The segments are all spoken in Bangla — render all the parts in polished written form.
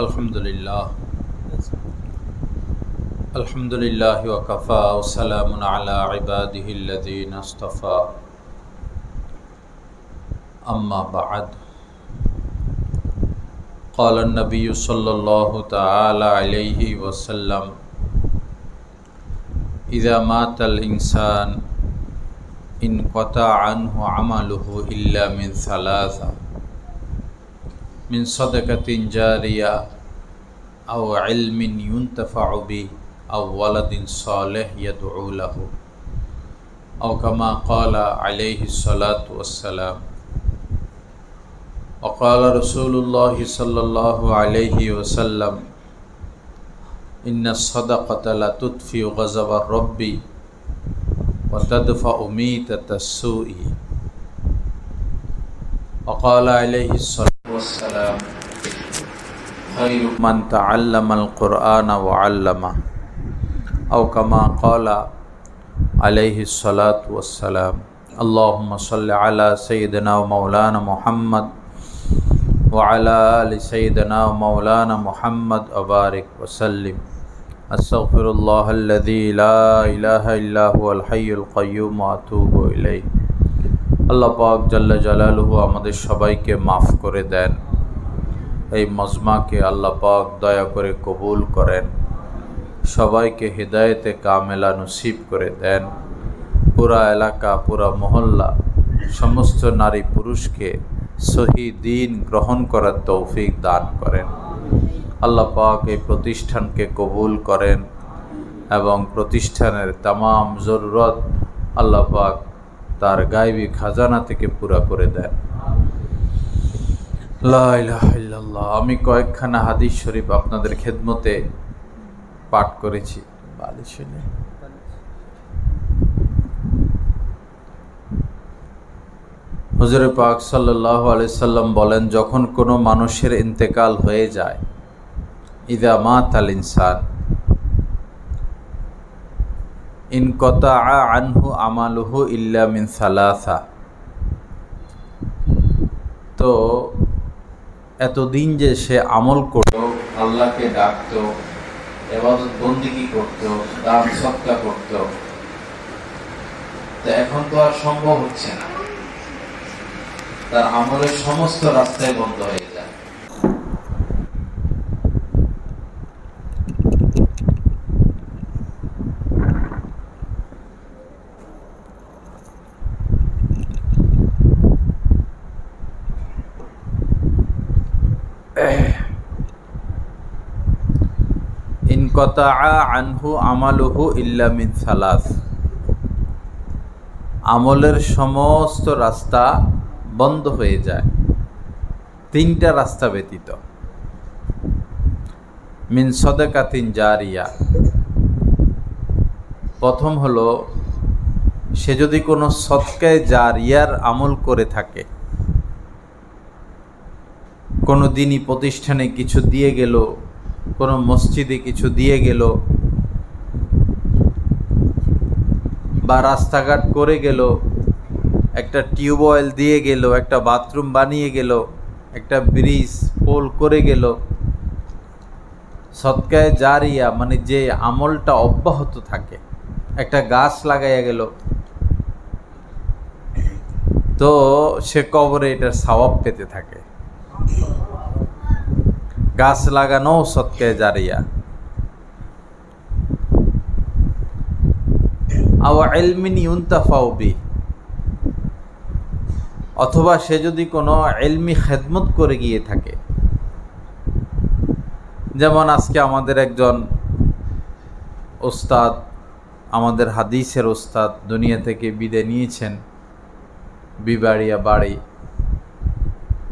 अल्हम्दुलिल्लाह अल्हम्दुलिल्लाहि व कफ़ा व सलामुन अला इबादिहिल्लज़ीना इस्तफ़ा अम्मा बअद क़ाल अन्नबिय्यु सल्लल्लाहु तआला अलैहि वसल्लम इज़ा मातल इंसान इनक़ता अन्हु अमलुहु इल्ला मिन सलासा मिन सदक़तिन जारिया अव इल्मिन युन्तफ़अु बिही अव वलदिन सालिह यदअू लहू अव कमा क़ाल अलैहिस्सलातु वस्सलाम व क़ाल रसूलुल्लाहि सल्लल्लाहु अलैहि वसल्लम इन्नस्सदक़ता लतुत्फ़िउ ग़ज़ब रब्बि व तदफ़अु मीततस्सूइ व क़ाल अलैहिस्सलातु वस्सलाम खैरु मन तअल्लमल क़ुरआन व अल्लमह औ कमा क़ाल अलैहिस्सलातु वस्सलाम अल्लाहुम्मा सल्लि अला सय्यिदिना व मौलाना मुहम्मद व अला आलि सय्यिदिना व मौलाना मुहम्मद व बारिक व सल्लिम अस्तग़फिरुल्लाहल्लज़ी ला इलाहा इल्ला हुवल हय्युल क़य्यूम व अतूबु इलैहि। আল্লাহ পাক জাল্লা জালালুহু আমাদের সবাইকে মাফ করে দেন। এই মজমাকে আল্লাহ পাক দয়া করে কবুল করেন, সবাইকে হিদায়েতে কামেলা নসিব করে দেন। পুরা এলাকা, পুরা মহল্লা, সমস্ত নারী পুরুষকে সহি দ্বীন গ্রহণ করার তৌফিক দান করেন। আল্লাহ পাক এই প্রতিষ্ঠানকে কবুল করেন এবং প্রতিষ্ঠানের तमाम জরুরত আল্লাহ পাক তার গায়বী খাজানা থেকে পুরা করে দেন। লা ইলাহা ইল্লাল্লাহ। আমি কয়েকখানা হাদিস শরীফ আপনাদের খেদমতে পাঠ করেছি। হুজুর পাক সাল্লাল্লাহু আলাইহি সাল্লাম বলেন, যখন কোনো মানুষের ইন্তেকাল হয়ে যায়, ইযা মাতাল ইনসান ইনকতা আনহু আমালুহু ইল্লা মিন সালাসা। তো এতদিন যে সে আমল করত, আল্লাহকে ডাকত, ইবাদত বন্দেগী করত, দান সদকা করত, তো এখন তো আর সম্ভব হচ্ছে না। তার আমলের সমস্ত রাস্তায় বন্ধ হয়ে যায়। ইনকতা আনহু আমালুহু ইল্লা মিন সালাস। আমলের সমস্ত রাস্তা বন্ধ হয়ে যায় তিনটা রাস্তা ব্যতীত। মিন সদকাতিন জারিয়া, প্রথম হলো সে যদি কোনো সদকায়ে জারিয়ার আমল করে থাকে, কোনো দিনই প্রতিষ্ঠানে কিছু দিয়ে গেল, কোনো মসজিদে কিছু দিয়ে গেল, বা রাস্তাঘাট করে গেল, একটা টিউবওয়েল দিয়ে গেল, একটা বাথরুম বানিয়ে গেল, একটা ব্রিজ পোল করে গেল। সদকায়ে জারিয়া মানে যে আমলটা অব্যাহত থাকে, একটা গাছ লাগাইয়া গেল, তো সে কবরে এটার সওয়াব পেতে থাকে। গাছ লাগানো সদকায়ে জারিয়া। আও ইলমিন ইউনতাফাউ বিহি, অথবা সে যদি কোনো ইলমি খেদমত করে গিয়ে থাকে, যেমন আজকে আমাদের একজন ওস্তাদ, আমাদের হাদিসের ওস্তাদ দুনিয়া থেকে বিদায় নিয়েছেন, বিবাড়িয়া বাড়ি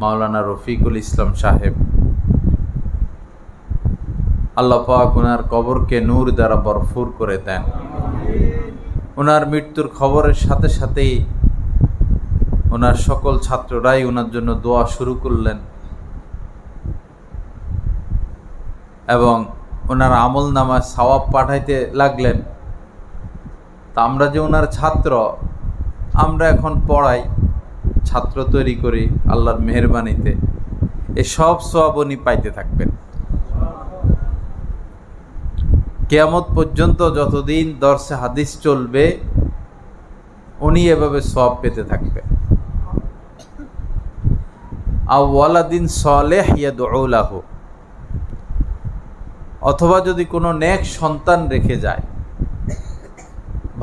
মাওলানা রফিকুল ইসলাম সাহেব। আল্লাহ পাক ওনার কবরকে নূর দ্বারা ভরপুর করে দেন। ওনার মৃত্যুর খবরের সাথে সাথেই ওনার সকল ছাত্ররাই ওনার জন্য দোয়া শুরু করলেন এবং ওনার আমল নামায় সওয়াব পাঠাইতে লাগলেন। তা আমরা যে ওনার ছাত্র, আমরা এখন পড়াই, ছাত্র তৈরি করি আল্লাহর মেহেরবানিতে, এই সব সওয়াব উনি পাইতে থাকবেন। কিয়ামত পর্যন্ত যতদিন দর্সে হাদিস চলবে উনি এভাবে সওয়াব পেতে থাকবে। আও ওয়ালাদিন সালেহ ইয়াদউ লাহু, অথবা যদি কোনো নেক সন্তান রেখে যায়,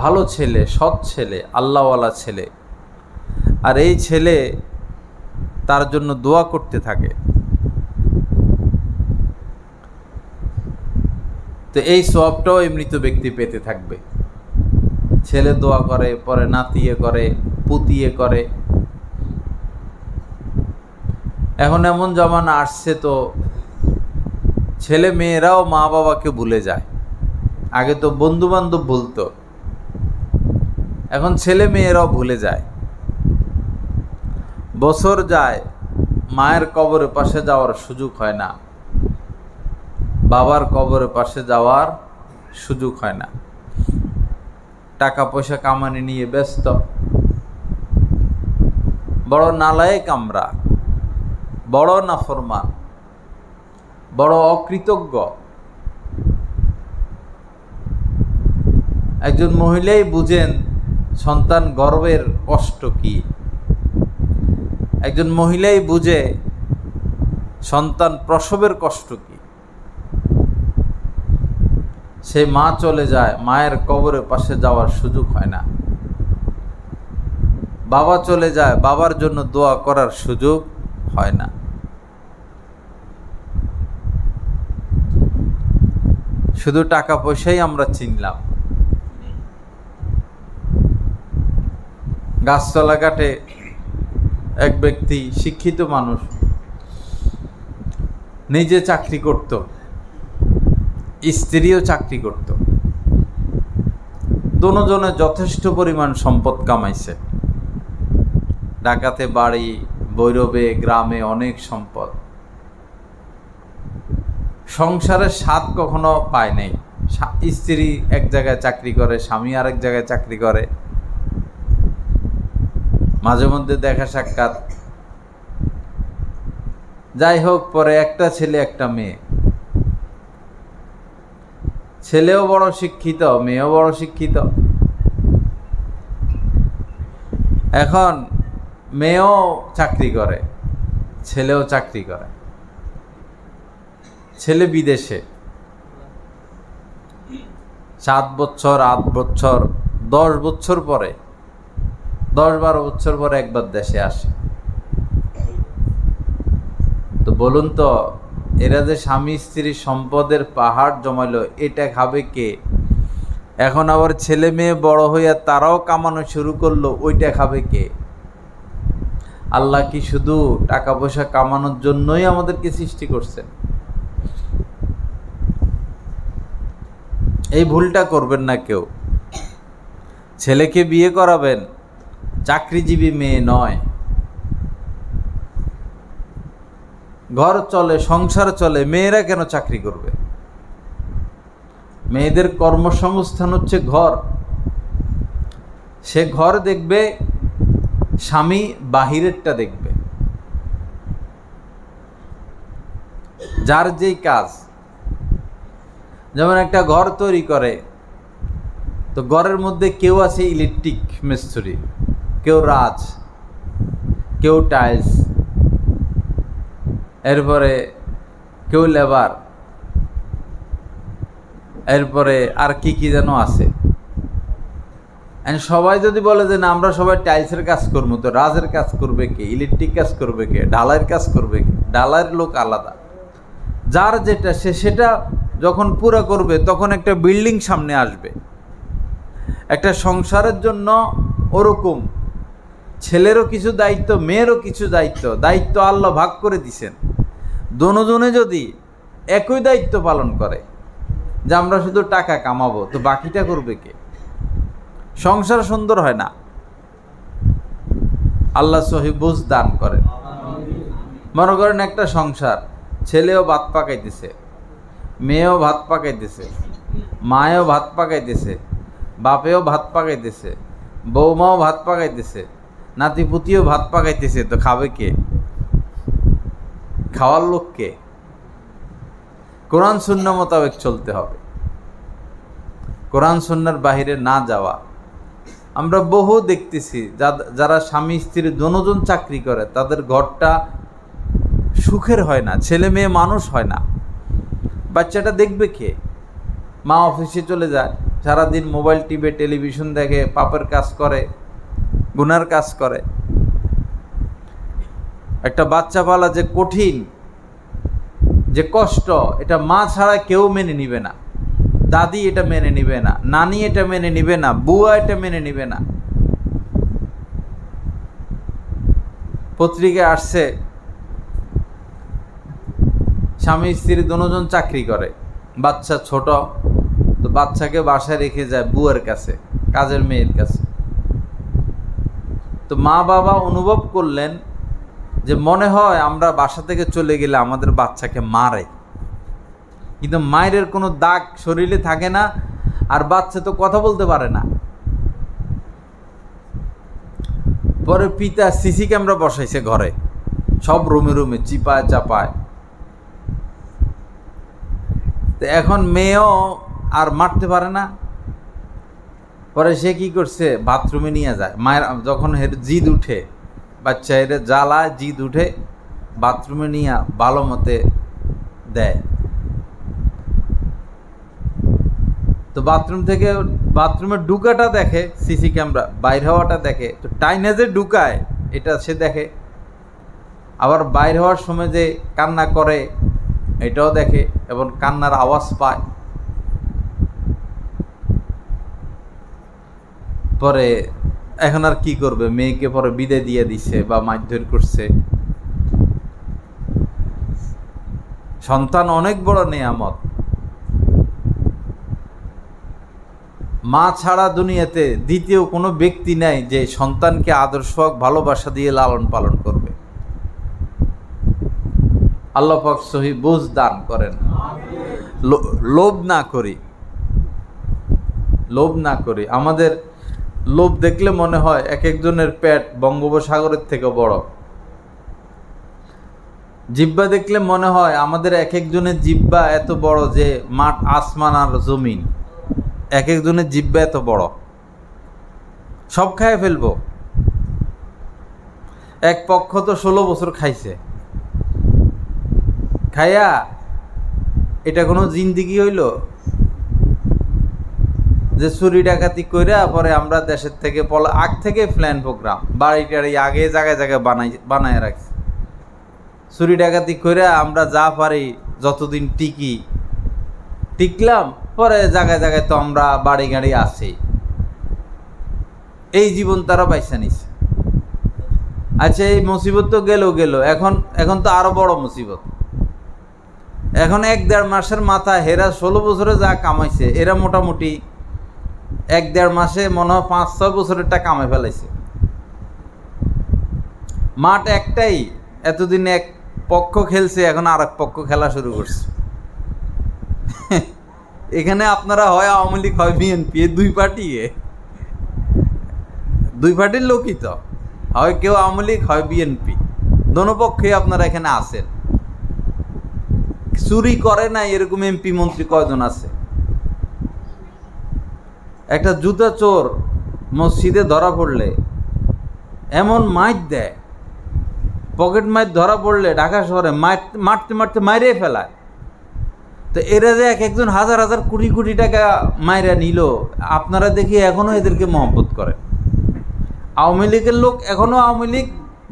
ভালো ছেলে, সৎ ছেলে, আল্লাহওয়ালা ছেলে, আর এই ছেলে তার জন্য দোয়া করতে থাকে, তো এই সওয়াবটাও এই মৃত ব্যক্তি পেতে থাকবে। ছেলে দোয়া করে, পরে নাতিয়ে করে, পুতিয়ে করে। এখন এমন জামানা আসছে তো ছেলে মেয়েরাও মা বাবাকে ভুলে যায়। আগে তো বন্ধু বান্ধব ভুলতো, এখন ছেলে মেয়েরাও ভুলে যায়। বছর যায়, মায়ের কবরের পাশে যাওয়ার সুযোগ হয় না, বাবার কবরের পাশে যাওয়ার সুযোগ হয় না। টাকা পয়সা কামানি নিয়ে ব্যস্ত। বড় নালায়েক আমরা, বড় নাফরমান, বড় অকৃতজ্ঞ। একজন মহিলাই বুঝেন সন্তান গর্ভের কষ্ট কি, একজন মহিলাই বুঝে সন্তান প্রসবের কষ্ট কি। সে মা চলে যায়, মায়ের কবরের পাশে যাওয়ার সুযোগ হয় না। বাবা চলে যায়, বাবার জন্য দোয়া করার সুযোগ হয় না। শুধু টাকা পয়সাই আমরা চিনলাম। গাছতলা ঘাটে এক ব্যক্তি, শিক্ষিত মানুষ, নিজে চাকরি করত, স্ত্রীও চাকরি করত, দুজনে যথেষ্ট পরিমাণ সম্পদ কামাইছে। ঢাকাতে বাড়ি, ভৈরবে গ্রামে অনেক সম্পদ। সংসারের স্বাদ কখনো পায় নাই। স্ত্রী এক জায়গায় চাকরি করে, স্বামী আরেক জায়গায় চাকরি করে, মাঝে মধ্যে দেখা সাক্ষাৎ। যাই হোক, পরে একটা ছেলে একটা মেয়ে। ছেলেও বড় শিক্ষিত, মেয়েও বড় শিক্ষিত। এখন মেয়েও চাকরি করে, ছেলেও চাকরি করে। ছেলে বিদেশে 7 বছর, 8 বছর, 10 বছর পরে, 10-12 বছর পরে একবার দেশে আসে। তো বলুন তো, এরা যে স্বামী স্ত্রীর সম্পদের পাহাড় জমাইলো, এটা খাবে কে? এখন আবার ছেলে মেয়ে বড় হইয়া তারাও কামানো শুরু করলো, ওইটা খাবে কে? আল্লাহ কি শুধু টাকা পয়সা কামানোর জন্যই আমাদেরকে সৃষ্টি করছেন? এই ভুলটা করবেন না কেউ। ছেলেকে বিয়ে করাবেন, চাকরিজীবী মেয়ে নয়। ঘর চলে, সংসার চলে, মেয়েরা কেন চাকরি করবে? মেয়েদের কর্মসংস্থান হচ্ছে ঘর। সে ঘর দেখবে, স্বামী বাহিরেরটা দেখবে। যার যেই কাজ, যেমন একটা ঘর তৈরি করে, তো ঘরের মধ্যে কেউ আছে ইলেকট্রিক মিস্ত্রি, কেউ রাজ, কেউ টাইলস, এরপরে কেউ লেবার, এরপরে আর কি কি যেন আছে। সবাই যদি বলে যে না আমরা সবাই টাইলসের কাজ করবো, তো রাজের কাজ করবে কে? ইলেকট্রিক কাজ করবে কে? ঢালাইয়ের কাজ করবে কে? ঢালাইয়ের লোক আলাদা। যার যেটা, সে সেটা যখন পুরো করবে তখন একটা বিল্ডিং সামনে আসবে। একটা সংসারের জন্য ওরকম ছেলেরও কিছু দায়িত্ব, মেয়েরও কিছু দায়িত্ব আল্লাহ ভাগ করে দিছেন। দুজনে যদি একই দায়িত্ব পালন করে যে আমরা শুধু টাকা কামাবো, তো বাকিটা করবে কে? সংসার সুন্দর হয় না। আল্লাহ সহি বুঝ দান করেন। মনে করেন একটা সংসার, ছেলেও ভাত পাকাইতেছে, মেয়েও ভাত পাকাইতেছে, মায়েও ভাত পাকাইতেছে, বাপেও ভাত পাকাইতেছে, বৌমাও ভাত পাকাইতেছে, নাতিপুতিও ভাত পাকাইতেছে, তো খাবে কে? খাওয়ার লোক কে? কোরআন সুন্নাহ মোতাবেক চলতে হবে। কোরআন সুন্নাহর বাহিরে না যাওয়া। আমরা বহু দেখতেছি যারা স্বামী স্ত্রী দুজন চাকরি করে, তাদের ঘরটা সুখের হয় না, ছেলে মেয়ে মানুষ হয় না। বাচ্চাটা দেখবে কে? মা অফিসে চলে যায়, সারাদিন মোবাইল টিপে টেলিভিশন দেখে, পাপের কাজ করে, গুনার কাজ করে। একটা বাচ্চা পালা যে কঠিন, যে কষ্ট, এটা মা ছাড়া কেউ মেনে নিবে না। দাদি এটা মেনে নিবে না, নানি এটা মেনে নিবে না, বুয়া এটা মেনে নিবে না। পত্রিকায় আসছে স্বামী স্ত্রী দুজন চাকরি করে, বাচ্চা ছোট, তো বাচ্চাকে বাসায় রেখে যায় বুয়ার কাছে, কাজের মেয়ের কাছে। তো মা বাবা অনুভব করলেন যে মনে হয় আমরা বাসা থেকে চলে গেলে আমাদের বাচ্চাকে মারে, কিন্তু মায়ের কোনো দাগ শরীরে থাকে না, আর বাচ্চা তো কথা বলতে পারে না। পরে পিতা সিসি ক্যামেরা বসাইছে ঘরে, সব রুমে রুমে চিপায় চাপায়। তো এখন মেয়েও আর মারতে পারে না। পরে সে কি করছে, বাথরুমে নিয়ে যায়। মায়ের যখন জিদ উঠে, বাচ্চা এর জ্বালায় জিদ উঠে, বাথরুমে নিয়ে ভালো মতে দেয়। তো বাথরুম থেকে বাথরুমে ঢুকাটা দেখে সিসি ক্যামেরা, বাইর হওয়াটা দেখে। তো টাইনে যে ঢুকায় এটা সে দেখে, আবার বাইর হওয়ার সময় যে কান্না করে এটাও দেখে, এবং কান্নার আওয়াজ পায়। পরে এখন আর কি করবে, মেয়েকে পরে বিদায় দিয়ে দিছে বা মারধর করছে। সন্তান অনেক বড় নেয়ামত। মা ছাড়া দুনিয়াতে দ্বিতীয় কোনো ব্যক্তি নাই যে সন্তানকে আদর্শ ভালোবাসা দিয়ে লালন পালন করবে। আল্লাহ পাক সহি বুঝ দান করেন। লোভ না করি। আমাদের লোভ দেখলে মনে হয় এক একজনের পেট বঙ্গোপসাগরের থেকে বড়। জিহ্বা দেখলে মনে হয় আমাদের এক একজনের জিহ্বা এত বড় যে মাঠ আসমান আর জমিন, এক একজনের জিহ্বা এত বড়, সব খায় ফেলবো। এক পক্ষ তো 16 বছর খাইছে, খাইয়া এটা কোনো জিন্দিগি হইল যে চুরি ডাকাতি কইরা পরে আমরা দেশের থেকে আগ থেকে প্ল্যান প্রোগ্রাম, বাড়ি টাড়ি আগে জায়গায় জায়গায় বানায় রাখছি। চুরি ডাকাতি কইরা আমরা যা পারি যতদিন টিকলাম, পরে জায়গায় জায়গায় তো আমরা বাড়ি গাড়ি আছি। এই জীবন তারা বাইসা নিছে। আচ্ছা, এই মুসিবত তো গেল, এখন তো আরো বড় মুসিবত। এখন 1-1.5 মাসের মাথায় হেরা 16 বছরে যা কামাইছে, এরা মোটামুটি 1-1.5 মাসে মনে হয় 5-6 বছরের টাকা কামাই ফেলাইছে। মাঠ একটাই, এতদিন এক পক্ষ খেলছে, এখন আর এক পক্ষ খেলা শুরু করছে। এখানে আপনারা হয় আওয়ামী লীগ হয় বিএনপি, দুই পার্টির লোকই তো, হয় কেউ আওয়ামী লীগ হয় বিএনপি, দোনো পক্ষে আপনারা এখানে আছেন। চুরি করে না এরকম এমপি মন্ত্রী কয়জন আছে? একটা জুতা চোর মসজিদে ধরা পড়লে এমন মাইর দেয়, পকেট মাইর ধরা পড়লে ঢাকা শহরে মারতে মাইরে ফেলায়। তো এরা যে এক একজন হাজার হাজার কোটি কোটি টাকা মাইরা নিল, আপনারা দেখি এখনো এদেরকে মহব্বত করে। আওয়ামী লীগের লোক এখনো আওয়ামী লীগ,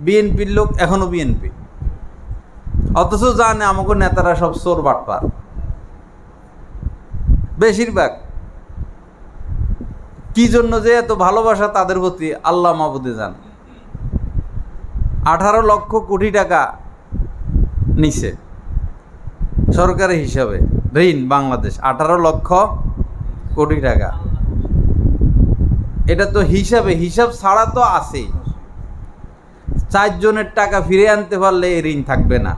বিএনপির লোক এখনো বিএনপি, অথচ জানে আমাকে নেতারা সব চোর বাটপার বেশিরভাগ। কি জন্য যে এত ভালোবাসা তাদের প্রতি আল্লাহ মাবুদে জান। 18 লক্ষ কোটি টাকা নিছে সরকারি হিসাবে ঋণ বাংলাদেশ, 18 লক্ষ কোটি টাকা। এটা তো হিসাব ছাড়া তো আছে। 4 জনের টাকা ফিরে আনতে পারলে এই ঋণ থাকবে না।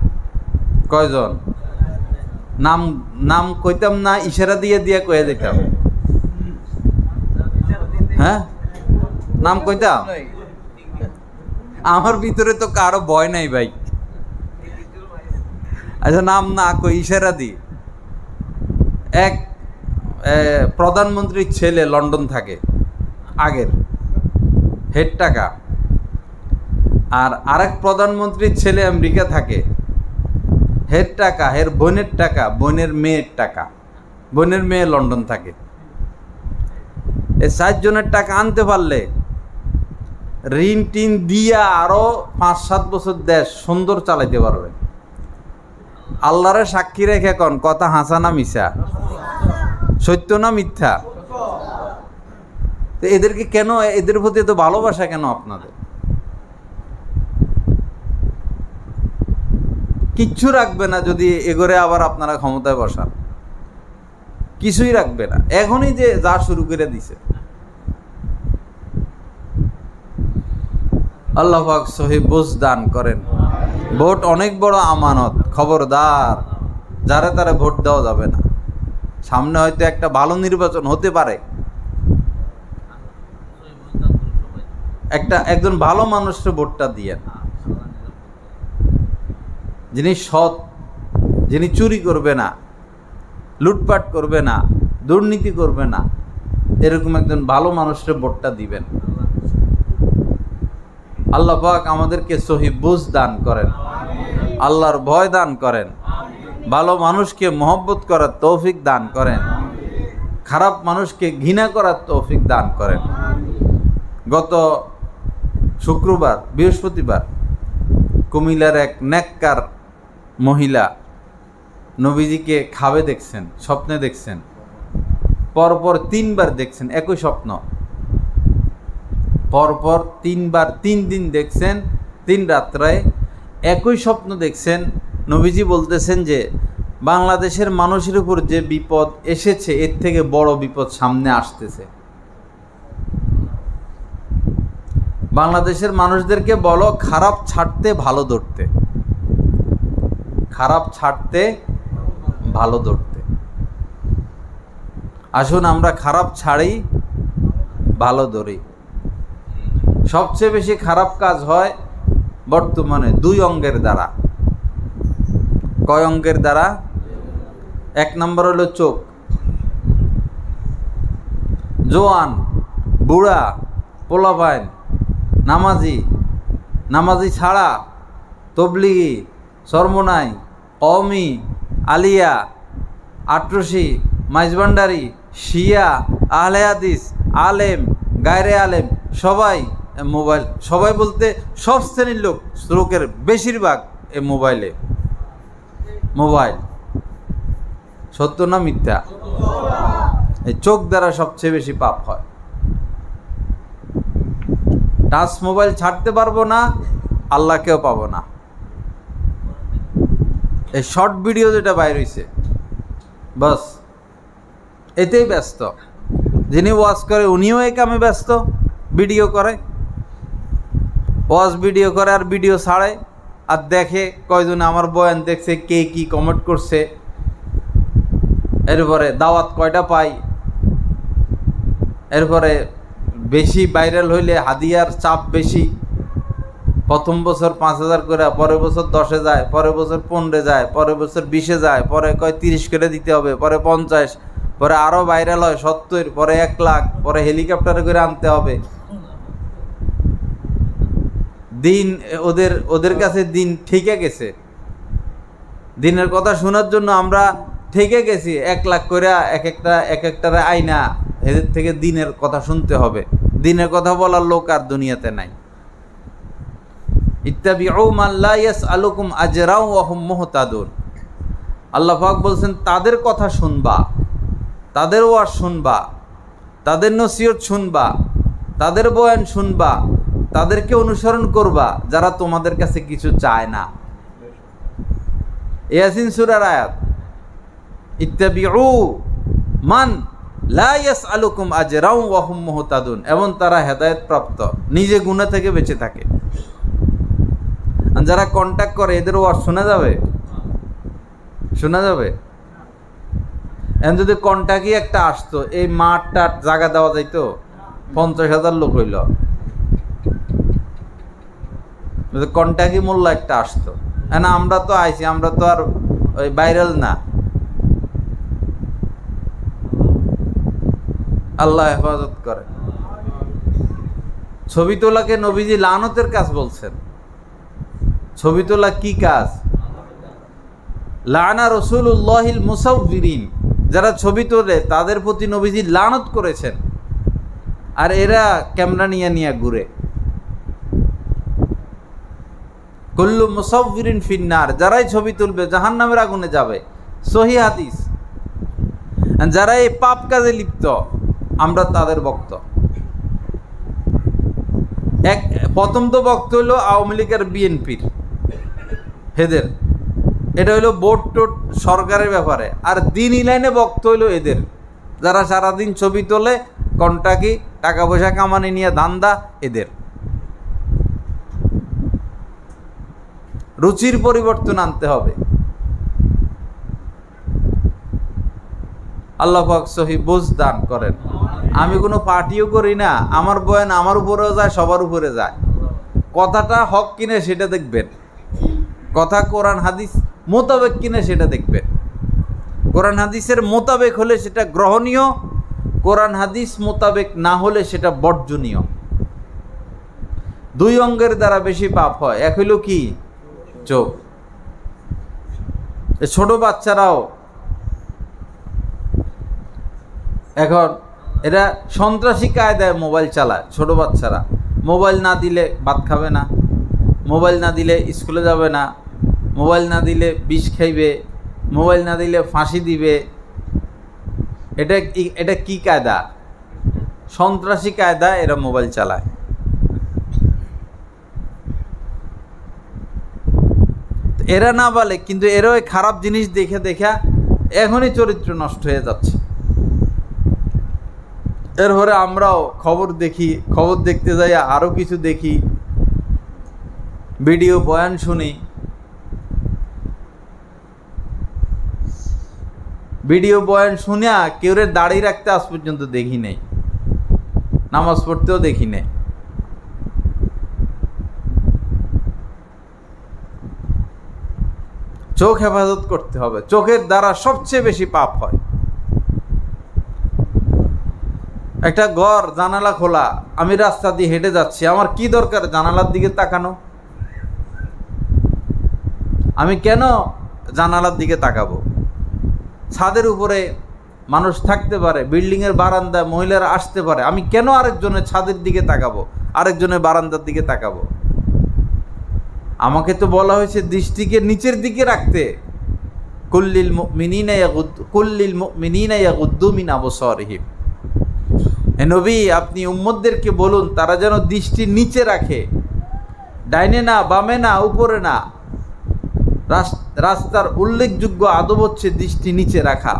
কয়জন? নাম কইতাম না, ইশারা দিয়ে কয়ে দিতাম। হ্যাঁ, নাম কইতাম। আমার ভিতরে তো কারো ভয় নাই ভাই। আচ্ছা, নাম না কই, ইশারা দি। প্রধানমন্ত্রীর ছেলে লন্ডন থাকে, আগের হেড টাকা, আর আরেক প্রধানমন্ত্রীর ছেলে আমেরিকা থাকে, হেড টাকা, হের বোনের টাকা, বোনের মেয়ের টাকা, বোনের মেয়ে লন্ডন থাকে। এই 4 জনের টাকা আনতে পারলে ঋণ টিন দিয়া আরো 5-7 বছর দেশ সুন্দর চালাইতে পারবে। আল্লাহরে সাক্ষী রেখে কোন কথা হাসা না মিছা, সত্য না মিথ্যা? তো এদেরকে কেন, এদের প্রতি এত ভালোবাসা কেন আপনাদের? কিচ্ছু রাখবে না যদি এগোরে আবার আপনারা ক্ষমতায় বসান, কিছুই রাখবে না। এখনই যে যা শুরু করে দিছে। আল্লাহ পাক সহি বুঝ দান করেন। ভোট অনেক বড় আমানত, খবরদার যারে তারে ভোট দেওয়া যাবে না। সামনে হয়তো একটা ভালো নির্বাচন হতে পারে, একজন ভালো মানুষের ভোটটা দিয়েন, যিনি সৎ, যিনি চুরি করবে না, লুটপাট করবে না, দুর্নীতি করবে না, এরকম একজন ভালো মানুষের ভোটটা দিবেন। আল্লাহ পাক আমাদেরকে সহি বুঝ দান করেন, আল্লাহর ভয় দান করেন, ভালো মানুষকে মহব্বত করার তৌফিক দান করেন, খারাপ মানুষকে ঘৃণা করার তৌফিক দান করেন। গত শুক্রবার, বৃহস্পতিবার কুমিল্লার এক নেককার মহিলা নবীজিকে খাবে দেখছেন, স্বপ্নে দেখছেন, পরপর 3 বার দেখছেন একই স্বপ্ন, পরপর 3 বার, 3 দিন দেখছেন, 3 রাত্রায় একই স্বপ্ন দেখছেন। নবীজি বলতেছেন যে বাংলাদেশের মানুষের উপর যে বিপদ এসেছে এর থেকে বড় বিপদ সামনে আসতেছে। বাংলাদেশের মানুষদেরকে বলো খারাপ ছাড়তে ভালো ধরতে, খারাপ ছাড়তে ভালো ধরতে। আসুন আমরা খারাপ ছাড়ি, ভালো ধরি। সবচেয়ে বেশি খারাপ কাজ হয় বর্তমানে 2 অঙ্গের দ্বারা। কয় অঙ্গের দ্বারা? 1 নম্বর হলো চোখ। জোয়ান, বুড়া, পোলাপাইন, নামাজি ছাড়া, তবলিগি, সরমনাই, কওমি, আলিয়া, আট্রসি, মাইজভান্ডারি, শিয়া, আহলে হাদিস, আলেম, গায়রে আলেম, সবাই মোবাইল। সবাই বলতে সব শ্রেণীর লোকের বেশিরভাগ এই মোবাইল। সত্য না মিথ্যা? এই চোখ দ্বারা সবচেয়ে বেশি পাপ হয়। টাচ মোবাইল ছাড়তে পারবো না, আল্লাহকেও পাবো না। এই শর্ট ভিডিও যেটা বাইর হইছে, বাস এতেই ব্যস্ত। যিনি ওয়াজ করে উনিও এই কামে ব্যস্ত, ভিডিও করে, ওয়াজ ভিডিও করে আর ভিডিও ছাড়ে, আর দেখে কয়জনে আমার বয়ান দেখছে, কে কি কমেন্ট করছে, এরপরে দাওয়াত কয়টা পাই, এরপরে বেশি ভাইরাল হইলে হাদিয়ার চাপ বেশি। প্রথম বছর 5,000 করে, পরের বছর 10-এ যায়, পরের বছর 15-এ যায়, পরের বছর 20-এ যায়, পরে কয় 30 করে দিতে হবে, পরে 50, পরে আরও ভাইরাল হয় 70, পরে 1 লাখ, পরে হেলিকপ্টারে করে আনতে হবে। দিন ওদের কাছে দিন ঠেকে গেছে। দিনের কথা শোনার জন্য আমরা ঠেকে গেছি। 1 লাখ করে এক একটারে আইনা এদের থেকে দিনের কথা শুনতে হবে। দিনের কথা বলার লোক আর দুনিয়াতে নাই। ইত্তাবিউ মান লা ইয়াসআলুকুম আজরাও ওয়া হুম মুহতাদুন। আল্লাহ পাক বলছেন তাদের কথা শুনবা, তাদের ওয়াজ শুনবা, তাদের নসিহত শুনবা, তাদের বয়ান শুনবা, তাদেরকে অনুসরণ করবা যারা তোমাদের কাছে কিছু চায় না। ইয়াসিন সূরার আয়াত। ইত্তাবিউ মান লা ইয়াসআলুকুম আজরাও ওয়া হুম মুহতাদুন, এবং তারা হেদায়েত প্রাপ্ত, নিজে গুনাহ থেকে বেঁচে থাকে। যারা কন্ট্যাক্ট করে এদের ওয়াজ শোনা যাবে? শোনা যাবে? এখন যদি কন্ট্যাক্টই একটা আসতো, এই মাঠটা জায়গা দেওয়া যাইতো, 50,000 লোক হইল। কন্ট্যাক্টই মূল্য একটা আসতো। না আমরা তো আইছি, আমরা তো আর ওই ভাইরাল না। আল্লাহ হেফাজত করে। ছবি তোলাকে নবীজি লানতের কাজ বলছেন। ছবি তোলা কি কাজ? লানা রাসূলুল্লাহিল মুসাউবিরিন, যারা ছবি তোলে তাদের প্রতি নবীজি লানত করেছেন। আর এরা ক্যামেরা নিয়ে নিয়ে ঘুরে। কুল্লু মুসাউবিরিন ফিন্নার, যারাই ছবি তুলবে জাহান্নামের আগুনে যাবে। সহিহ হাদিস। যারা এই পাপ কাজে লিপ্ত আমরা তাদের বক্ত। প্রথম তো বক্ত হইল আওয়ামী লীগের বিএনপির এদের, এটা হইলো বোর্ড টোট সরকারের ব্যাপারে। আর দিনই লাইনে বক্ত হইল এদের, যারা সারাদিন ছবি তোলে, কন্টাকি টাকা পয়সা কামানি নিয়ে ধান্দা এদের। রুচির পরিবর্তন আনতে হবে। আল্লাহ পাক সহি বুঝ দান করেন। আমি কোনো পার্টিও করি না, আমার বয়ান আমার উপরেও যায়, সবার উপরে যায়। কথাটা হক কিনে সেটা দেখবেন, কথা কোরআন হাদিস মোতাবেক কিনে সেটা দেখবেন। কোরআন হাদিসের মোতাবেক হলে সেটা গ্রহণীয়, কোরআন হাদিস মোতাবেক না হলে সেটা বর্জনীয়। দুই অঙ্গের দ্বারা বেশি পাপ হয়। এক হইল কি? চোখ। ছোট বাচ্চারাও এখন এরা সন্ত্রাসী কায়দায় মোবাইল চালায়। ছোট বাচ্চারা মোবাইল না দিলে ভাত খাবে না, মোবাইল না দিলে স্কুলে যাবে না, মোবাইল না দিলে বিষ খাইবে, মোবাইল না দিলে ফাঁসি দিবে। এটা কি কায়দা? সন্ত্রাসী কায়দা এরা মোবাইল চালায়। এরা না বলে, কিন্তু এরাও খারাপ জিনিস দেখে দেখা এখনই চরিত্র নষ্ট হয়ে যাচ্ছে। এরপরে আমরাও খবর দেখি, খবর দেখতে যাই আরও কিছু দেখি, ভিডিও বয়ান শুনি। ভিডিও বয়ান শুনে কেউ দাড়ি রাখতে আজ পর্যন্ত দেখি নেই, নামাজ পড়তেও দেখি নেই। চোখ হেফাজত করতে হবে। চোখের দ্বারা সবচেয়ে বেশি পাপ হয়। একটা ঘর জানালা খোলা, আমি রাস্তা দিয়ে হেঁটে যাচ্ছি, আমার কি দরকার জানালার দিকে তাকানো? আমি কেন জানালার দিকে তাকাবো? ছাদের উপরে মানুষ থাকতে পারে, বিল্ডিংয়ের বারান্দায় মহিলারা আসতে পারে, আমি কেন আরেকজনের ছাদের দিকে তাকাবো, আরেকজনের বারান্দার দিকে তাকাবো? আমাকে তো বলা হয়েছে দৃষ্টিকে নিচের দিকে রাখতে। কুল্লিল মুমিনিনা ইয়াগুদ্দু মিন আবসারিহিম। হে নবী, আপনি উম্মতদেরকে বলুন তারা যেন দৃষ্টি নিচে রাখে, ডাইনে না, বামে না, উপরে না। রাস্তার উল্লেখযোগ্য আদব হচ্ছে দৃষ্টি নিচে রাখা।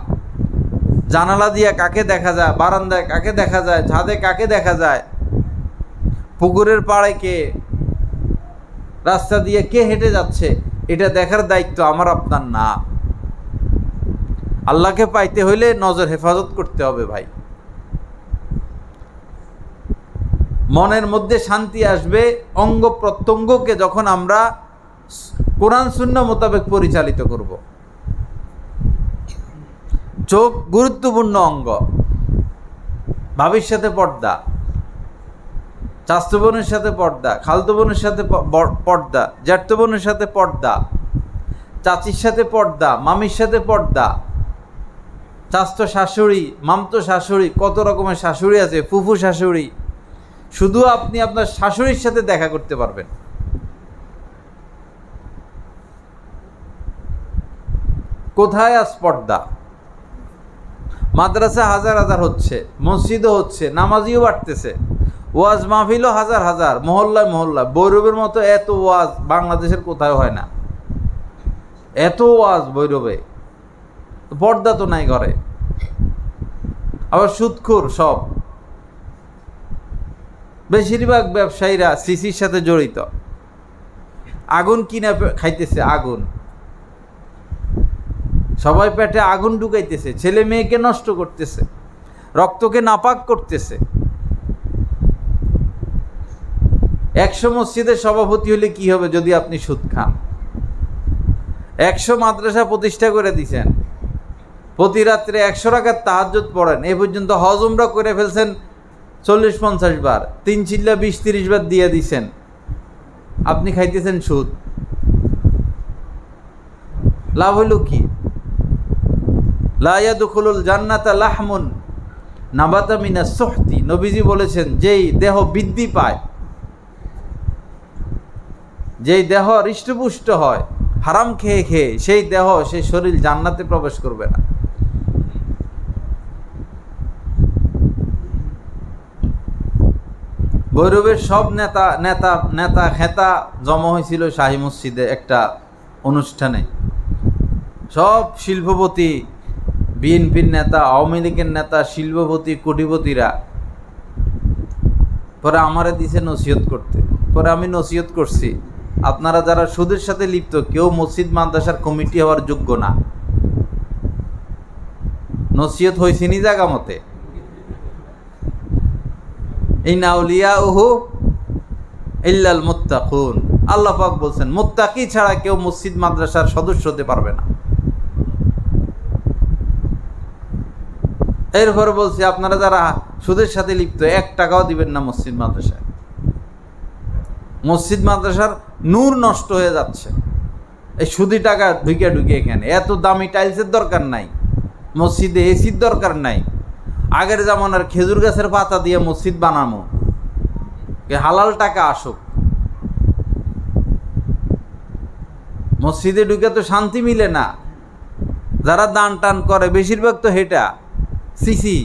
জানালা দিয়ে কাকে দেখা যায়, বারান্দায় কাকে দেখা যায়, ছাদে কাকে দেখা যায়, পুকুরের পাড়ে কে, রাস্তা দিয়ে কে হেঁটে যাচ্ছে, এটা দেখার দায়িত্ব আমার আপনার না। আল্লাহকে পাইতে হইলে নজর হেফাজত করতে হবে ভাই। মনের মধ্যে শান্তি আসবে অঙ্গ প্রত্যঙ্গকে যখন আমরা কোরআন সুন্নাহ মোতাবেক পরিচালিত করব। চোখ গুরুত্বপূর্ণ অঙ্গ। ভাবির সাথে পর্দা, চাচতো বোনের সাথে পর্দা, খালতো বোনের সাথে পর্দা, জ্যাঠতো বোনের সাথে পর্দা, চাচির সাথে পর্দা, মামির সাথে পর্দা, চাচতো শাশুড়ি, মামতো শাশুড়ি, কত রকমের শাশুড়ি আছে, ফুফু শাশুড়ি। শুধু আপনি আপনার শাশুড়ির সাথে দেখা করতে পারবেন। কোথায় আজ পর্দা? মাদ্রাসা হাজার হাজার হচ্ছে, মসজিদও হচ্ছে, নামাজিও বাড়তেছে, ওয়াজ মাহফিলও হাজার হাজার, মহল্লায় মহল্লায়। ভৈরবের মতো এত ওয়াজ বাংলাদেশের কোথাও হয় না, এত ওয়াজ ভৈরবে। পর্দা তো নাই ঘরে। আবার সুদখোর সব, বেশিরভাগ ব্যবসায়ীরা সিসির সাথে জড়িত। আগুন কিনে খাইতেছে, আগুন, সবাই পেটে আগুন ঢুকাইতেছে, ছেলে মেয়েকে নষ্ট করতেছে, রক্তকে নাপাক করতেছে। 100 মসজিদের সভাপতি হলে কি হবে যদি আপনি সুদ খান? 100 মাদ্রাসা প্রতিষ্ঠা করে দিছেন, প্রতি রাত্রে 100 রাকাত তাহাজ্জুদ পড়েন, এ পর্যন্ত হজ উমরা করে ফেলছেন 40-50 বার, 3 চিল্লা 20-30 বার দিয়ে দিছেন, আপনি খাইতেছেন সুদ। লাভ হইল কি? লা ইয়াদখুলুল জান্নাতা লাহমুন নাবাতা মিনাস সুহতি। নবীজি বলেছেন, যেই দেহ বৃদ্ধি পায়, যেই দেহ হৃষ্টপুষ্ট হয় হারাম খেয়ে খেয়ে, সেই দেহ, সেই শরীর জান্নাতে প্রবেশ করবে না। ভৈরবের সব নেতা নেতা নেতা খেতা জমা হয়েছিল শাহী মসজিদে একটা অনুষ্ঠানে। সব শিল্পপতি, বিএনপির নেতা, আওয়ামী লীগের নেতা, শিল্পপতি, কোটিপতিরা পরে আমারে দিছে নসিহত করতে। পরে আমি নসিহত করছি, আপনারা যারা সুদের সাথে লিপ্ত, কেউ মসজিদ মাদ্রাসার কমিটি হওয়ার যোগ্য না। নসিহত হয়েছিনি জায়গা মতে। ইন্না আউলিয়াউহু ইল্লাল মুত্তাকুন, আল্লাহ পাক বলছেন মুত্তাকি ছাড়া কেউ মসজিদ মাদ্রাসার সদস্য হতে পারবে না। এরপরে বলছি, আপনারা যারা সুদের সাথে লিপ্ত, 1 টাকাও দিবেন না মসজিদ মাদ্রাসায়। মসজিদ মাদ্রাসার নূর নষ্ট হয়ে যাচ্ছে এই সুদি টাকা ঢুকে ঢুকে। এখানে এত দামি টাইলসের দরকার নাই, মসজিদে এসির দরকার নাই। আগের জামানার খেজুর গাছের পাতা দিয়ে মসজিদ বানামো, হালাল টাকা আসুক। মসজিদে ঢুকে তো শান্তি মিলে না। যারা দান টান করে বেশিরভাগ তো হেটা সিসি,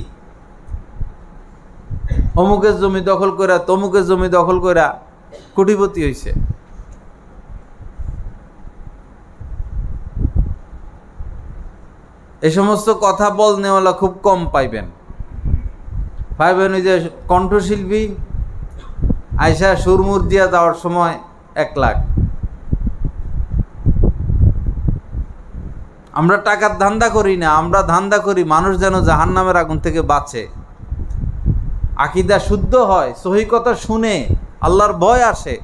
অমুকের জমি দখল করে তমুকের জমি দখল করে কোটিপতি হয়েছে। এই সমস্ত কথা বলনেওয়ালা খুব কম পাইবেন। ওই যে কণ্ঠশিল্পী আয়সা সুরমুর দিয়া যাওয়ার সময় 1 লাখ। আমরা টাকার ধান্দা করি না, আমরা ধান্দা করি মানুষ যেন জাহান্নামের আগুন থেকে বাঁচে, আকীদা শুদ্ধ হয়, সহি কথা শুনে আল্লাহর ভয় আসে।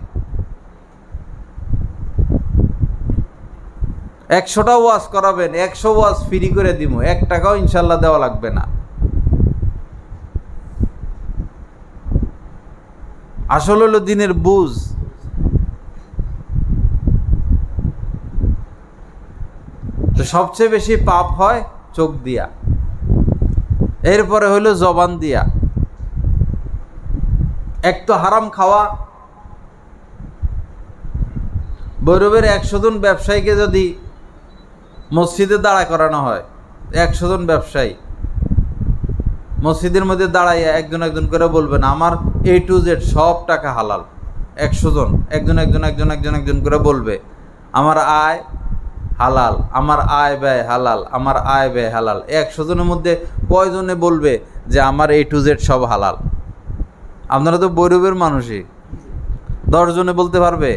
100টা ওয়াজ করাবেন, 100 ওয়াজ ফ্রি করে দিব, 1 টাকাও ইনশাল্লাহ দেওয়া লাগবে না। আসল হলো দিনের বুঝ। তো সবচেয়ে বেশি পাপ হয় চোখ দিয়া, এরপরে হইল জবান দিয়া। এক তো হারাম খাওয়া। ভৈরবের 100 জন ব্যবসায়ীকে যদি মসজিদে দাঁড়া করানো হয়, 100 জন ব্যবসায়ী মসজিদের মধ্যে দাঁড়াইয়া একজন একজন করে বলবেন, আমার A to Z সব টাকা হালাল। 100 জন একজন একজন একজন একজন একজন করে বলবে, আমার আয় হালাল, আমার আয় ব্যয় হালাল, আমার আয় ব্যয় হালাল। 100 জনের মধ্যে কয়জনে বলবে যে আমার A to Z সব হালাল? আপনারা তো ভৈরবের মানুষই, 10 জনে বলতে পারবে?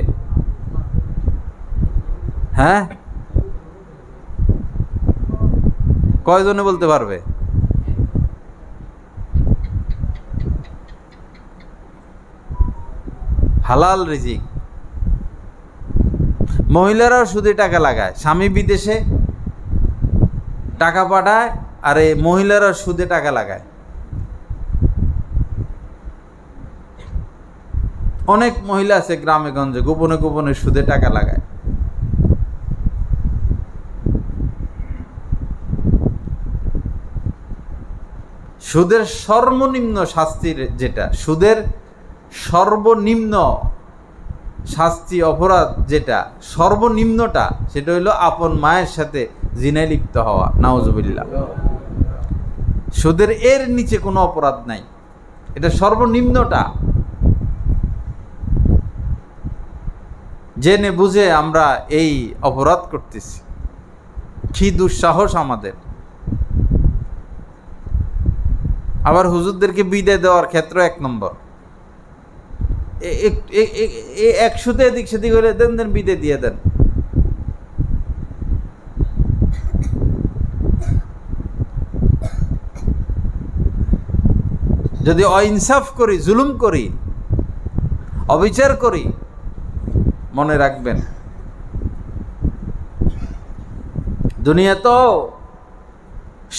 হ্যাঁ, কয়জনে বলতে পারবে? হালাল রিজিক। মহিলারাও সুদে টাকা লাগায়, স্বামী বিদেশে টাকা পাঠায় আর এই মহিলারা সুদে টাকা লাগায়। অনেক মহিলা আছে গ্রামে গঞ্জে গোপনে গোপনে সুদে টাকা লাগায়। সুদের সর্বনিম্ন শাস্তির যেটা, সুদের সর্বনিম্ন শাস্তি অপরাধ যেটা সর্বনিম্নটা, সেটা হইল আপন মায়ের সাথে জিনায় লিপ্ত হওয়া। নাউজুবিল্লাহ। সুদের এর নিচে কোনো অপরাধ নাই, এটা সর্বনিম্নটা। জেনে বুঝে আমরা এই অপরাধ করতেছি, কি দুঃসাহস আমাদের। আবার হুজুরদেরকে বিদায় দেওয়ার ক্ষেত্র 1 নম্বর। 100তে এদিক সেদিক হলে দেন দেন, বিদায় দিয়ে দেন। যদি অইনসাফ করি, জুলুম করি, অবিচার করি, মনে রাখবেন দুনিয়া তো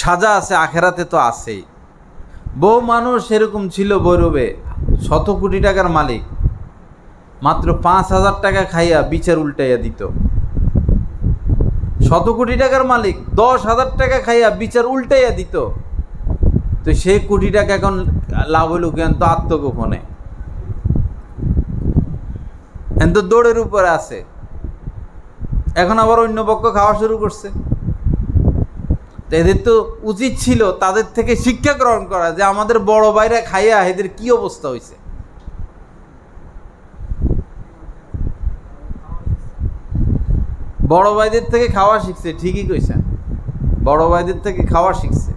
সাজা আছে, আখেরাতে তো আছেই। বহু মানুষ এরকম ছিল বৈরবে, 100 কোটি টাকার মালিক, মাত্র 5,000 টাকা খাইয়া বিচার উল্টাইয়া দিত। 100 কোটি টাকার মালিক 10,000 টাকা খাইয়া বিচার উল্টাইয়া দিত। তো সে কোটি টাকা এখন লাভ হইল কেন? তো আত্মগোপনে, এখন তো দৌড়ের উপরে আছে। এখন আবার অন্য পক্ষ খাওয়া শুরু করছে। তো এদের তো উচিত ছিল তাদের থেকে শিক্ষা গ্রহণ করা, যে আমাদের বড় ভাইরা খাইয়া এদের কি অবস্থা হয়েছে। বড় ভাইদের থেকে খাওয়া শিখছে, ঠিকই কইছেন, বড় ভাইদের থেকে খাওয়া শিখছে।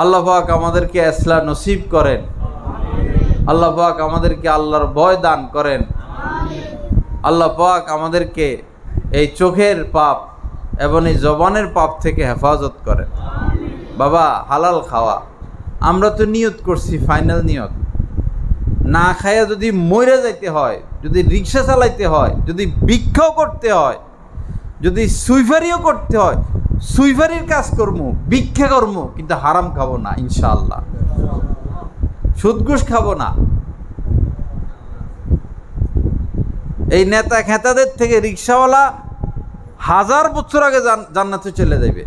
আল্লাহ পাক আমাদেরকে ইসলাম নসিব করেন, আল্লাহ পাক আমাদেরকে আল্লাহর ভয় দান করেন, আল্লাহ পাক আমাদেরকে এই চোখের পাপ এবং এই জবানের পাপ থেকে হেফাজত করেন। বাবা, হালাল খাওয়া, আমরা তো নিয়ত করছি, ফাইনাল নিয়ত, না খাইয়া যদি মরে যাইতে হয়, যদি রিক্সা চালাইতে হয়, যদি ভিক্ষাও করতে হয়, যদি সুইফারিও করতে হয়, সুইফারির কাজ করবো, ভিক্ষা করবো, কিন্তু হারাম খাবো না ইনশাআল্লাহ, সুদ ঘুষ খাবো না। এই নেতা খেতাদের থেকে রিক্সাওয়ালা 1000 বছর আগে জান্নাতে চলে যাবে।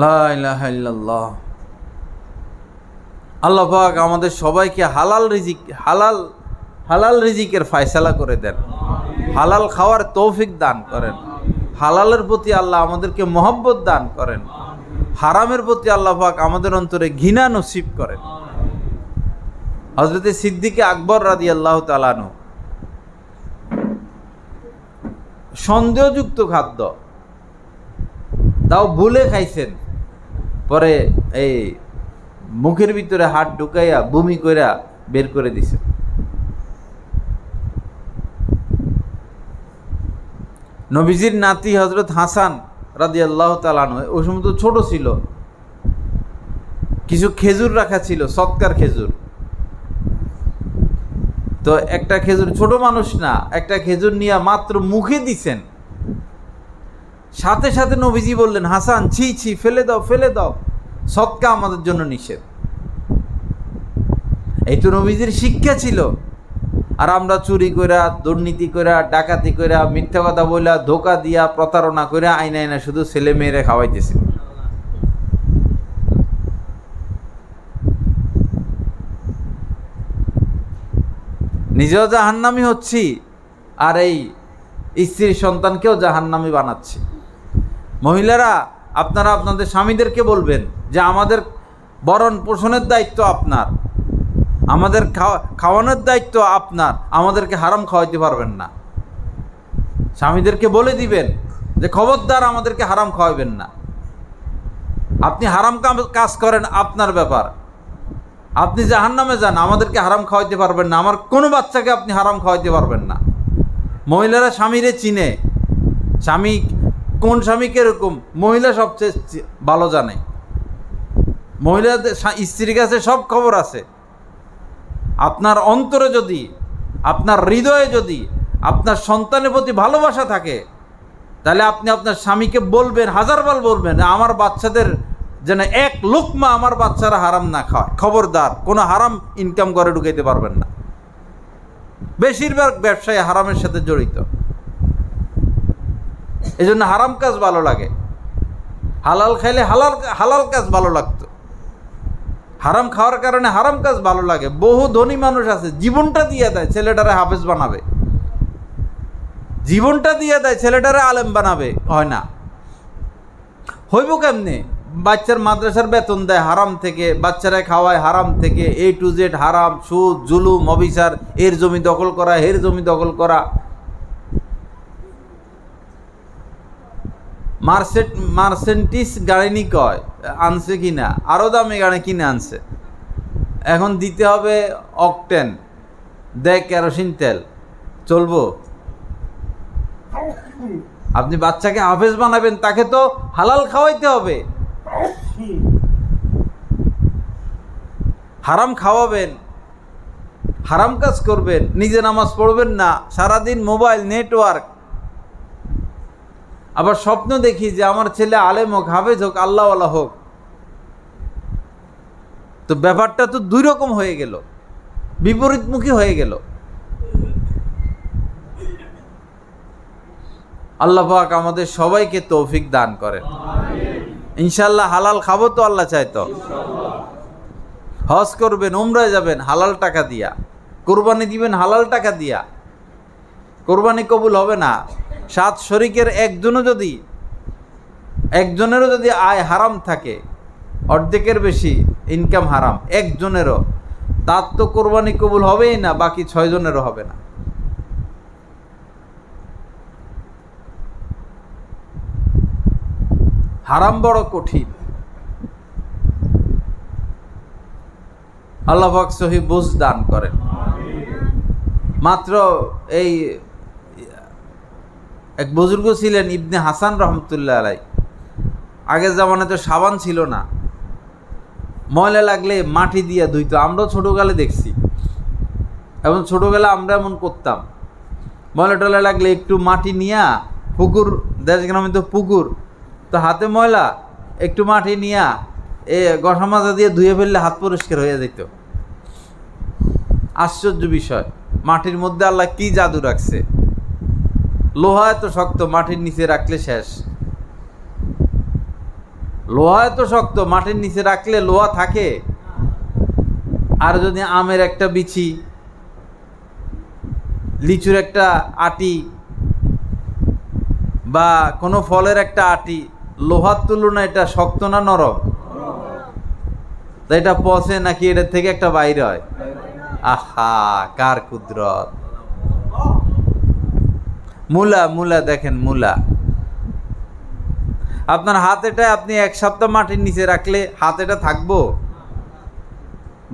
লা ইলাহা ইল্লাল্লাহ। আল্লাহ পাক আমাদের সবাইকে হালাল রিজিকের ফয়সালা করে দেন, হালাল খাওয়ার তৌফিক দান করেন, হালালের প্রতি আল্লাহ আমাদেরকে মহব্বত দান করেন, হারামের প্রতি আল্লাহ পাক আমাদের অন্তরে ঘৃণা নসিব করেন। হযরত সিদ্দিক আকবর রাদিয়াল্লাহু তাআলা আনহু সন্দেহযুক্ত খাদ্য তাও ভুলে খাইছেন, পরে এই মুখের ভিতরে হাত ঢুকাইয়া বমি কইরা বের করে দিছেন। নবীজির নাতি হযরত হাসান রাদিয়াল্লাহু তাআলা আনহু ওই সময় তো ছোট ছিল, কিছু খেজুর রাখা ছিল, সৎকার খেজুর। তো একটা খেজুর, ছোট মানুষ না, একটা খেজুর নিয়ে মাত্র মুখে দিছেন, সাথে সাথে নবীজি বললেন, হাসান ছি ছি, ফেলে দাও ফেলে দাও, সৎকা আমাদের জন্য নিষেধ। এই তো নবীজির শিক্ষা ছিল। আর আমরা চুরি কইরা, দুর্নীতি কইরা, ডাকাতি কইরা, মিথ্যা কথা বইলা, ধোকা দিয়া, প্রতারণা কইরা আইনা আইনা শুধু ছেলে মেয়েরে খাওয়াইতেছি। নিজেও জাহান্নামী হচ্ছি, আর এই স্ত্রীর সন্তানকেও জাহান্নামী বানাচ্ছি। মহিলারা, আপনারা আপনাদের স্বামীদেরকে বলবেন যে আমাদের ভরণ পোষণের দায়িত্ব আপনার, আমাদের খাওয়ানোর দায়িত্ব আপনার, আমাদেরকে হারাম খাওয়াইতে পারবেন না। স্বামীদেরকে বলে দিবেন যে খবরদার আমাদেরকে হারাম খাওয়াবেন না। আপনি হারাম কাজ করেন, আপনার ব্যাপার, আপনি জাহান্নামে যান, আমাদেরকে হারাম খাওয়াইতে পারবেন না, আমার কোনো বাচ্চাকে আপনি হারাম খাওয়াইতে পারবেন না। মহিলারা স্বামীরে চিনে, স্বামী কোন স্বামী কিরকম মহিলা সবচেয়ে ভালো জানে। মহিলাদের স্ত্রীর কাছে সব খবর আছে। আপনার অন্তরে যদি, আপনার হৃদয়ে যদি আপনার সন্তানের প্রতি ভালোবাসা থাকে, তাহলে আপনি আপনার স্বামীকে বলবেন, 1000 বার বলবেন, আমার বাচ্চাদের যেন এক লোকমা আমার বাচ্চারা হারাম না খায়, খবরদার কোনো হারাম ইনকাম করে ঢুকাইতে পারবেন না। বেশিরভাগ ব্যবসায়ী হারামের সাথে জড়িত, এই জন্য হারাম কাজ ভালো লাগে। হালাল খাইলে হালাল কাজ ভালো লাগতো, হারাম খাওয়ার কারণে হারাম কাজ ভালো লাগে। বহু ধনী মানুষ আছে জীবনটা দিয়ে দেয় ছেলেটারে হাফেজ বানাবে, জীবনটা দিয়ে দেয় ছেলেটারে আলেম বানাবে, হয় না। হইব কেমনে? বাচ্চার মাদ্রাসার বেতন দেয় হারাম থেকে, বাচ্চারা খাওয়ায় হারাম থেকে, A to Z হারাম, সুদ, জুলুম, অবিচার, এর জমি দখল করা, এর জমি দখল করা। মার্সেন্টিস গাড়ি নি কয় আনছে কিনা, আরও দামি গাড়ি কিনে আনছে, এখন দিতে হবে অকটেন, দেয় কেরোসিন তেল, চলবো? আপনি বাচ্চাকে হাফেজ বানাবেন, তাকে তো হালাল খাওয়াইতে হবে। হারাম খাওয়াবেন, হারাম কাজ করবেন, নিজে নামাজ পড়বেন না, সারাদিন মোবাইল, নেটওয়ার্ক। আবার স্বপ্ন দেখি যে আমার ছেলে আলেম হোক, হাফেজ হোক, আল্লাহওয়ালা হোক। তো ব্যাপারটা তো দুই রকম হয়ে গেল, বিপরীতমুখী হয়ে গেল। আল্লাহ পাক আমাদের সবাইকে তৌফিক দান করেন। ইনশাআল্লাহ হালাল খাবো তো আল্লাহ চায় তো। হজ করবেন, উমরায় যাবেন হালাল টাকা দিয়া, কোরবানি দিবেন হালাল টাকা দিয়া। কোরবানি কবুল হবে না 7 শরীকের একজনেরও যদি আয় হারাম থাকে, অর্ধেকের বেশি ইনকাম হারাম একজনেরও, তার তো কোরবানি কবুল হবেই না, বাকি 6 জনেরও হবে না। হারাম বড় কঠিন। আল্লাহ পাক সহি বুঝ দান করেন। মাত্র এই এক বুজুর্গ ছিলেন ইবনে হাসান রহমতুল্লাহ আলাই। আগের জামানায় তো সাবান ছিল না, ময়লা লাগলে মাটি দিয়ে ধুইতো। আমরাও ছোটোকালে দেখছি, এবং ছোটোবেলা আমরা এমন করতাম। ময়লা টয়লা লাগলে একটু মাটি নিয়া, পুকুর, দেশ গ্রামে তো পুকুর, তো হাতে ময়লা, একটু মাটি নিয়া গঠা মাজা দিয়ে ধুয়ে ফেললে হাত পরিষ্কার হয়ে যেত। আশ্চর্য বিষয়, মাটির মধ্যে আল্লাহ কি জাদু রাখছে। লোহা এত শক্ত, মাটির নিচে রাখলে শেষ। লোহা এত শক্ত, মাটির নিচে রাখলে লোহা থাকে। আর যদি আমের একটা বিচি, লিচুর একটা আটি, বা কোনো ফলের একটা আটি, লোহার তুলনায় এটা শক্ত না নরম? এটা পচে নাকি এটার থেকে একটা বাইরে হয়? আহা, কার কুদরত! মূলা দেখেন, মূলা আপনার হাতেটা আপনি 1 সপ্তাহ মাটির নিচে রাখলে হাতেটা থাকবো?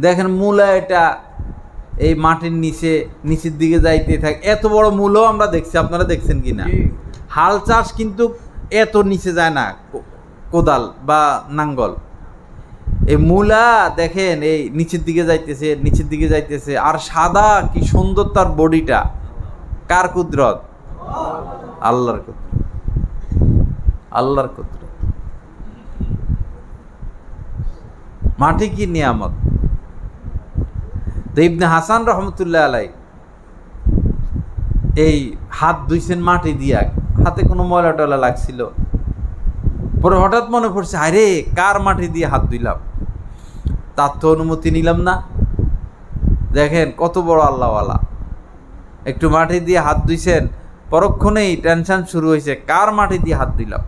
দেখেন মূলা, এটা এই মাটির নিচের দিকে যাইতে থাকে। এত বড় মূলও আমরা দেখছি, আপনারা দেখছেন কিনা? হাল চাষ কিন্তু এত নিচে যায় না, কোদাল বা নাঙ্গল। এই মূলা দেখেন এই নিচের দিকে যাইতেছে, আর সাদা, কি সুন্দর তার বডিটা। কার কুদরত? আল্লাহর কুদরত, আল্লাহর কুদরত। মাটি কি নিয়ামত! তো ইবনে হাসান রহমতুল্লাহ আলাই এই হাত ধুইছেন মাটি দিয়া, হাতে কোনো ময়লা টয়লা লাগছিল। পরে হঠাৎ মনে পড়ছে, আরে কার মাটি দিয়ে হাত ধুইলাম, তার তো অনুমতি নিলাম না। দেখেন কত বড় আল্লাহওয়ালা। একটু মাটি দিয়ে হাত ধুইছেন, পরক্ষণেই টেনশন শুরু হয়েছে, কার মাটি দিয়ে হাত দিলাম।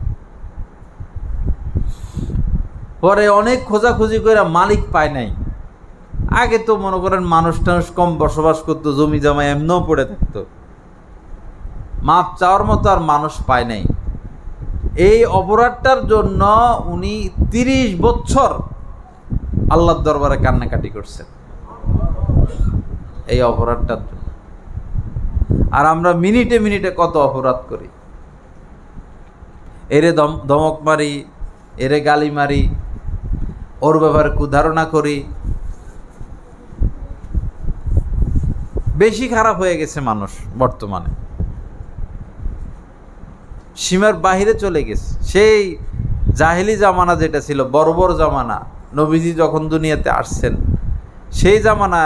পরে অনেক খোঁজাখুঁজি করে মালিক পায় নাই। আগে তো মনে করেন মানুষ টানুষ কম বসবাস করতো, জমি জমা এমনও পড়ে থাকতো, মাপ চাওয়ার মতো আর মানুষ পায় নাই। এই অপরাধটার জন্য উনি 30 বছর আল্লাহর দরবারে কান্নাকাটি করছেন, এই অপরাধটার জন্য। আর আমরা মিনিটে মিনিটে কত অপরাধ করি। এরে ধমক মারি, এরে গালি মারি, ওর ব্যাপারে কুধারণা করি। বেশি খারাপ হয়ে গেছে মানুষ বর্তমানে, সীমার বাহিরে চলে গেছে। সেই জাহেলি জামানা যেটা ছিল, বর্বর জামানা, নবীজি যখন দুনিয়াতে আসছেন সেই জামানা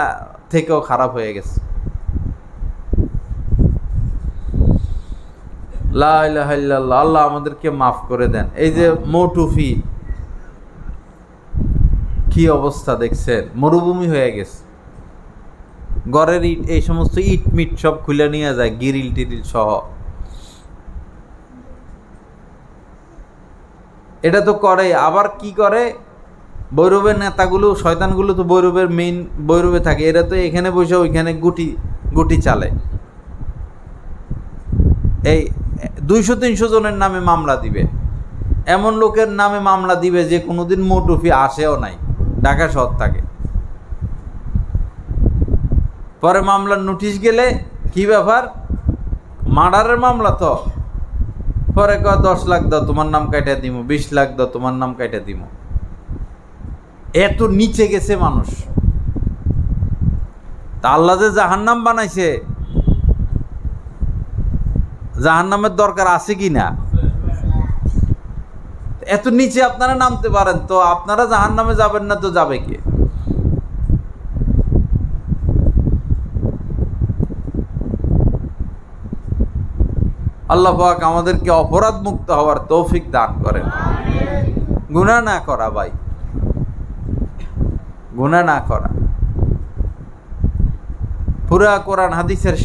থেকেও খারাপ হয়ে গেছে। লা ইলাহা ইল্লাল্লাহ, আল্লাহ আমাদেরকে মাফ করে দেন। এই যে মৌটুফি, কি অবস্থা দেখছেন, মরুভূমি হয়ে গেছে। ঘরের ইট, এই সমস্ত ইট মিট সব খুলে নিয়ে যায়, গিরিল টিরিল সহ। এটা তো করে। আবার কি করে, বৈরবের নেতাগুলো, শয়তানগুলো তো বৈরবের মেইন বৈরবে থাকে, এরা তো এখানে বসে ওইখানে গুটি চালে। এই 200-300 জনের নামে মামলা দিবে, এমন লোকের নামে মামলা দিবে যে কোনোদিন মৌটুফি আসেও নাই, ঢাকা শহর থাকে। পরে মামলার নোটিশ গেলে, কি ব্যাপার, মার্ডারের মামলা তো, পরে কয় 10 লাখ দাও তোমার নাম কাইটা দিব, 20 লাখ দাও তোমার নাম কাইটা দিব। এত নিচে গেছে মানুষ। তা আল্লাহ যে জাহান্নাম বানাইছে, জাহান্নামের দরকার আছে কি না? এত নিচে আপনারা নামতে পারেন, তো আপনারা জাহান্নামে যাবেন না তো যাবে কে? আল্লাহ পাক আমাদেরকে অপরাধ মুক্ত হওয়ার তৌফিক দান করেন। গুনাহ না করা ভাই, গুনাহ না করা। পুরা কোরআন হাদিসের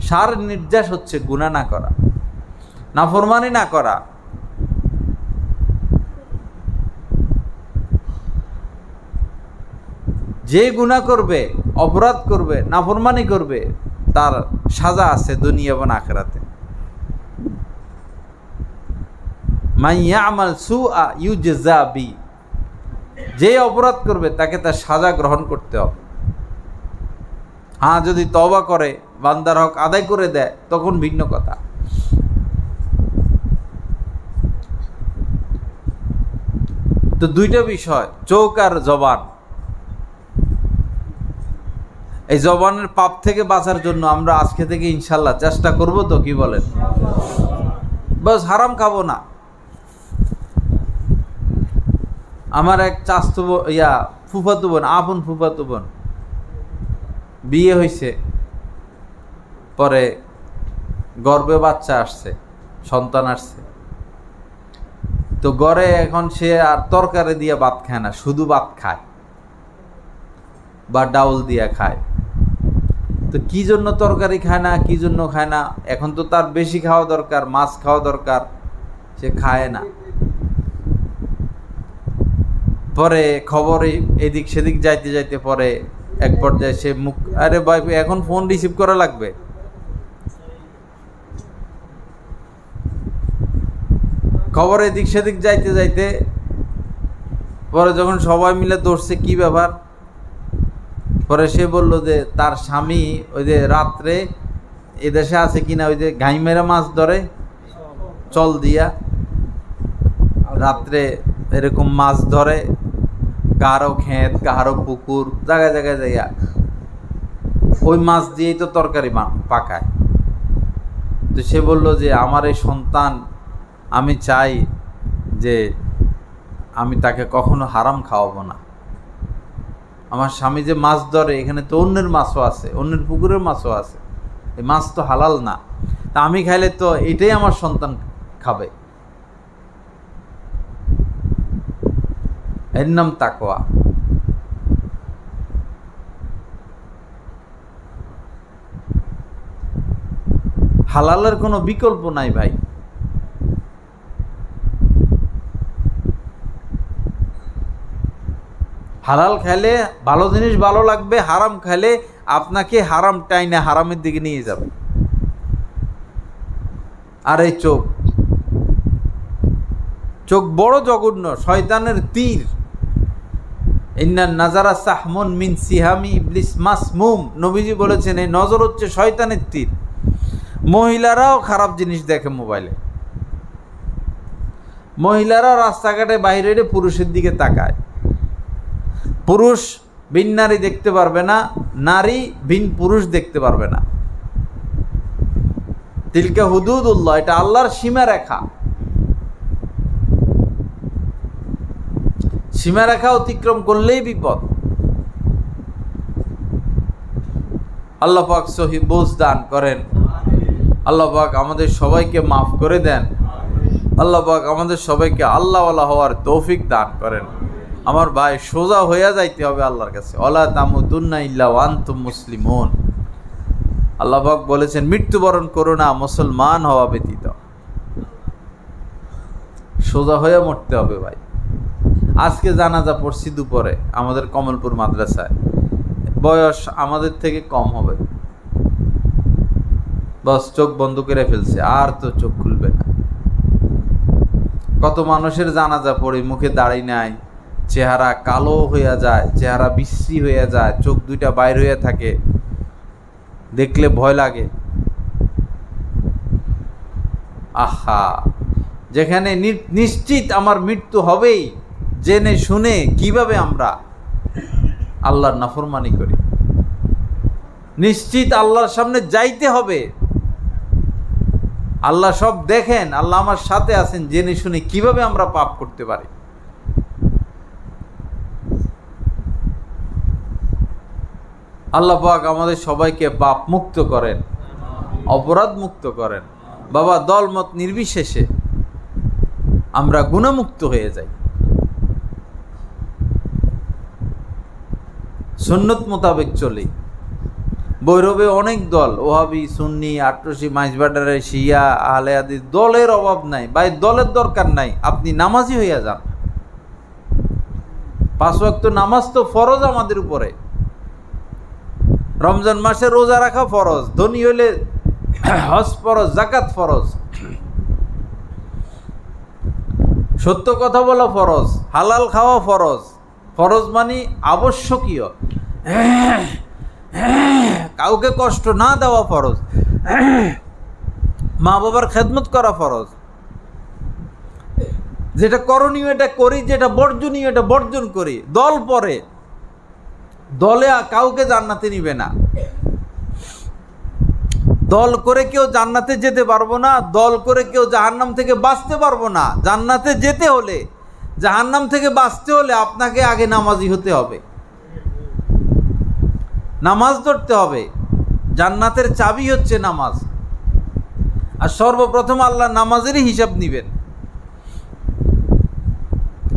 সার নির্দেশ হচ্ছে গুনাহ না করা, নাফরমানি না করা। যে গুনাহ করবে, অপরাধ করবে, নাফরমানি করবে, তার সাজা আছে দুনিয়া এবং আখিরাতে। মান ইয়ামাল সুআ ইউজজা বি, যে অপরাধ করবে তাকে তার সাজা গ্রহণ করতে হবে। হ্যাঁ, যদি তওবা করে, বান্দার হক আদায় করে দেয়, তখন ভিন্ন কথা। তো দুইটা বিষয়, চোখ আর জবান। এই জবানের পাপ থেকে বাঁচার জন্য আমরা আজকে থেকে ইনশাল্লাহ চেষ্টা করব, তো কি বলেন? বাস হারাম খাবো না। আমার এক চাচতো ফুফাতো বোন, আপন ফুফাতো বোন, বিয়ে হয়েছে, পরে গর্ভে বাচ্চা আসছে, সন্তান আসছে। তো ঘরে এখন সে আর তরকারি দিয়ে ভাত খায় না, শুধু ভাত খায় বা ডাউল দিয়া খায়। তো কি জন্য তরকারি খায় না, কি জন্য খায় না? এখন তো তার বেশি খাওয়া দরকার, মাছ খাওয়া দরকার, সে খায় না। পরে খবরে এদিক সেদিক যাইতে যাইতে পরে এক পর্যায়ে সে মুখ, আরে ভাই এখন ফোন রিসিভ করা লাগবে। খবর এদিক সেদিক যাইতে যাইতে পরে যখন সবাই মিলে ধরছে কি ব্যাপার, পরে সে বলল যে তার স্বামী ওই যে রাত্রে এদেশে আছে কিনা, ওই যে ঘাইমেরা মাছ ধরে চল দিয়া, রাত্রে এরকম মাছ ধরে, কারো ক্ষেত কারো পুকুর, জায়গায় জায়গায় যাইয়া ওই মাছ দিয়েই তো তরকারি পাকায়। তো সে বলল যে আমার এই সন্তান, আমি চাই যে আমি তাকে কখনো হারাম খাওয়াবো না। আমার স্বামী যে মাছ ধরে, এখানে তো অন্যের মাছও আছে, অন্যের পুকুরের মাছও আছে, এই মাছ তো হালাল না, তা আমি খাইলে তো এটাই আমার সন্তান খাবে। এর নাম তাকওয়া। হালালের কোনো বিকল্প নাই ভাই। হালাল খাইলে ভালো জিনিস ভালো লাগবে, হারাম খাইলে আপনাকে হারাম টাইনে হারামের দিকে নিয়ে যাবে। আর এই চোখ বড় জঘন্য, শয়তানের তীর। ইন্নান নাজারা সাহমুন মিন সিহামি ইবলিস মাসমুম, নবীজি বলেছেন এই নজর হচ্ছে শয়তানের তীর। মহিলারাও খারাপ জিনিস দেখে মোবাইলে, মহিলারাও রাস্তাঘাটে বাইরে পুরুষের দিকে তাকায়। পুরুষ ভিন নারী দেখতে পারবে না, নারী ভিন পুরুষ দেখতে পারবে না। তিলকা হুদুদুল্লাহ, এটা আল্লাহর সীমারেখা। সীমারেখা অতিক্রম করলেই বিপদ। আল্লাহ পাক সহিহ বুঝ দান করেন। আল্লাহ পাক আমাদের সবাইকে মাফ করে দেন। আল্লাহ পাক আমাদের সবাইকে আল্লাহওয়ালা হওয়ার তৌফিক দান করেন। আমার ভাই, সোজা হইয়া যাইতে হবে আল্লাহর কাছে। ওয়ালা তামুতুন্না ইল্লা ওয়া আনতুম মুসলিমুন। আল্লাহ পাক বলেছেন মৃত্যুবরণ করো না মুসলমান হওয়া ব্যতীত। সোজা হয়ে মরতে হবে ভাই। আজকে জানাজা পড়ছি দুপুরে আমাদের কমলপুর মাদ্রাসায়, বয়স আমাদের থেকে কম হবে, বস চোখ বন্ধ করে ফেলছে, আর তো চোখ খুলবে না। কত মানুষের জানাজা পড়ে মুখে দাড়ি নাই, চেহারা কালো হইয়া যায়, চেহারা বিশ্রী হইয়া যায়, চোখ দুইটা বাইর হইয়া থাকে, দেখলে ভয় লাগে। আহা, যেখানে নিশ্চিত আমার মৃত্যু হবেই, জেনে শুনে কিভাবে আমরা আল্লাহর নাফরমানি করি। নিশ্চিত আল্লাহর সামনে যাইতে হবে। আল্লাহ সব দেখেন, আল্লাহ আমার সাথে আছেন, জেনে শুনে কিভাবে আমরা পাপ করতে পারি? আল্লাহ পাক আমাদের সবাইকে পাপ মুক্ত করেন, অপরাধ মুক্ত করেন। বাবা, দলমত নির্বিশেষে আমরা গুনাহমুক্ত হয়ে যাই, সুন্নত মোতাবেক চলি। বৈরবে অনেক দল, ওহাবি, সুন্নি, আটরশি, মাইজবাডারে, শিয়া, আহলে হাদিস, দলের অভাব নাই ভাই, দলের দরকার নাই। আপনি নামাজি হইয়া যান। 5 ওয়াক্ত নামাজ তো ফরজ আমাদের উপরে। রমজান মাসে রোজা রাখা ফরজ, ধনী হইলে হজ ফরজ, যাকাত ফরজ, সত্য কথা বলা ফরজ, হালাল খাওয়া ফরজ। ফরজ মানে আবশ্যকীয়, কাউকে কষ্ট না দেওয়া ফরজ, মা বাবার খেদমত করা ফরজ। যেটা করণীয় এটা করি, যেটা বর্জনীয় এটা বর্জন করি। দল পরে, দলে কাউকে জান্নাতে নিবে না। দল করে কেউ জান্নাতে যেতে পারবো না, দল করে কেউ জাহান্নাম থেকে বাঁচতে পারবো না। জান্নাতে যেতে হলে, জাহান্নাম থেকে বাঁচতে হলে আপনাকে আগে নামাজি হতে হবে, নামাজ ধরতে হবে। জান্নাতের চাবি হচ্ছে নামাজ। আর সর্বপ্রথম আল্লাহ নামাজেরই হিসাব নিবেন।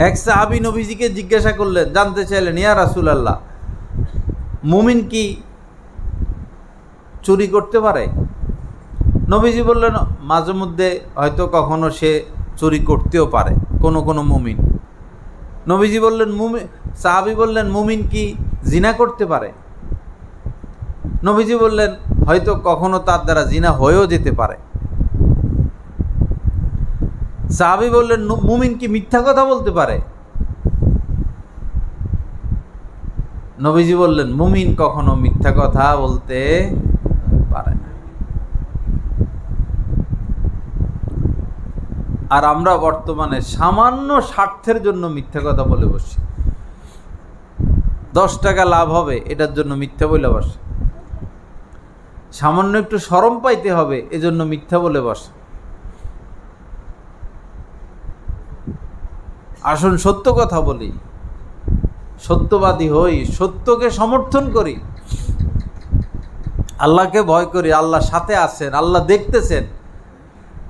এক সাহাবী নবীজিকে জিজ্ঞাসা করলেন, জানতে চাইলেন, ইয়া রাসূলুল্লাহ, মুমিন কি চুরি করতে পারে? নবীজি বললেন, মাঝে মধ্যে হয়তো কখনো সে চুরি করতেও পারে, কোনো কোনো মুমিন। নবীজি বললেন, সাহাবী বললেন, মুমিন কি জিনা করতে পারে? নবীজি বললেন, হয়তো কখনো তার দ্বারা জিনা হয়েও যেতে পারে। সাহাবী বললেন, মুমিন কি মিথ্যা কথা বলতে পারে? নবীজি বললেন, মুমিন কখনো মিথ্যা কথা বলতে পারে না। আর আমরা বর্তমানে সামান্য স্বার্থের জন্য মিথ্যা কথা বলে বসি। 10 টাকা লাভ হবে এটার জন্য মিথ্যা বলে বসে। সামান্য একটু শরম পাইতে হবে এজন্য মিথ্যা বলে বসে। আসুন সত্য কথা বলি, সত্যবাদী হই, সত্যকে সমর্থন করি, আল্লাহকে ভয় করি। আল্লাহ সাথে আছেন, আল্লাহ দেখতেছেন।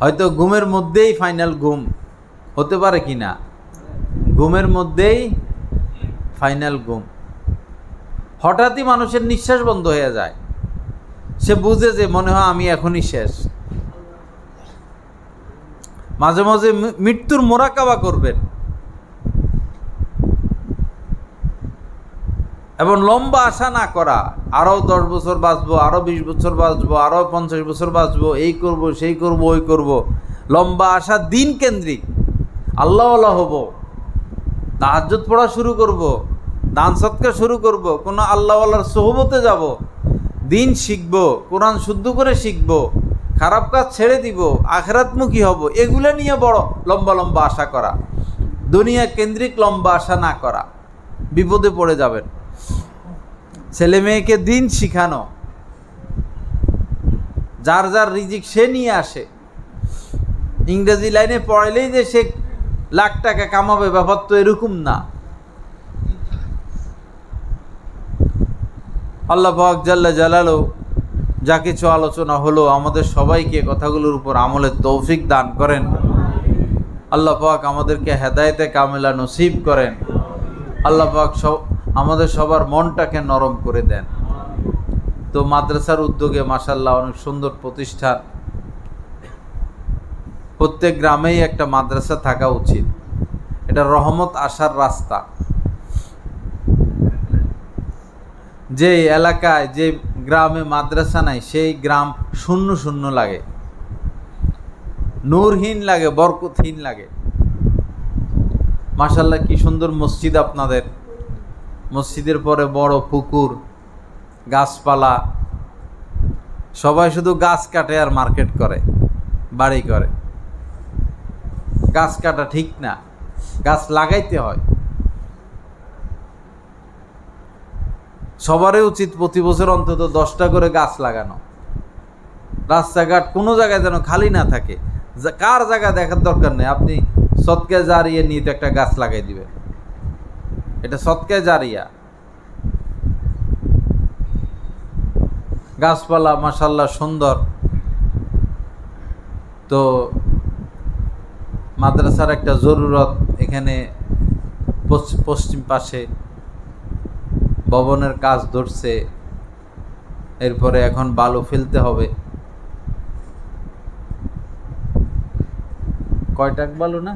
হয়তো ঘুমের মধ্যেই ফাইনাল ঘুম হতে পারে কিনা, ঘুমের মধ্যেই ফাইনাল ঘুম। হঠাৎই মানুষের নিঃশ্বাস বন্ধ হয়ে যায়, সে বুঝে যে মনে হয় আমি এখনই শেষ। মাঝে মাঝে মৃত্যুর মোরাকাবা করবেন এবং লম্বা আশা না করা, আরও 10 বছর বাঁচবো, আরও 20 বছর বাঁচবো, আরও 50 বছর বাঁচবো, এই করব, সেই করব, ওই করব। লম্বা আশা দিন কেন্দ্রিক। আল্লাহওয়ালা হব, তাহাজ্জুদ পড়া শুরু করব, দান সৎকার শুরু করব, কোনো আল্লাহওয়ালার সোহবতে যাব, দিন শিখব, কোরআন শুদ্ধ করে শিখব, খারাপ কাজ ছেড়ে দিব, আখিরাতমুখী হব। এগুলো নিয়ে বড় লম্বা লম্বা আশা করা, দুনিয়া কেন্দ্রিক লম্বা আশা না করা, বিপদে পড়ে যাবেন। ছেলে মেয়েকে দিন শিখানো, যার যার রিজিক সে নিয়ে আসে। ইংরেজি লাইনে পড়াইলেই যে সে লাখ টাকা কামাবে, ব্যাপার তো এরকম না। আল্লাহ পাক জাল্লা জালালু যা কিছু আলোচনা হলো, আমাদের সবাইকে কথাগুলোর উপর আমলের তৌফিক দান করেন। আল্লাহ পাক আমাদেরকে হেদায়েতে কামেলা নসিব করেন। আল্লাহ পাক আমাদের সবার মনটাকে নরম করে দেন। তো মাদ্রাসার উদ্যোগে মাশাআল্লাহ অনেক সুন্দর প্রতিষ্ঠান। প্রত্যেক গ্রামেই একটা মাদ্রাসা থাকা উচিত। এটা রহমত আসার রাস্তা। যে এলাকায়, যে গ্রামে মাদ্রাসা নাই, সেই গ্রাম শূন্য শূন্য লাগে, নূরহীন লাগে, বরকতহীন লাগে। মাশাআল্লাহ কি সুন্দর মসজিদ আপনাদের। মসজিদের পরে বড় পুকুর, গাছপালা। সবাই শুধু গাছ কাটে আর মার্কেট করে, বাড়ি করে। গাছ কাটা ঠিক না, গাছ লাগাইতে হয়। সবারই উচিত প্রতি বছর অন্তত 10টা করে গাছ লাগানো। রাস্তাঘাট কোনো জায়গায় যেন খালি না থাকে। কার জায়গা দেখার দরকার নেই, আপনি সদকা জারিয়া নিয়ে তো একটা গাছ লাগাই দিবেন, এটা সদকা জারিয়া। গাছপালা মাশাআল্লাহ সুন্দর। তো মাদ্রাসার একটা জরুরত, এখানে পশ্চিম পাশে ভবনের কাজ ধরছে, এরপরে এখন বালু ফেলতে হবে। কয়টাক বালু না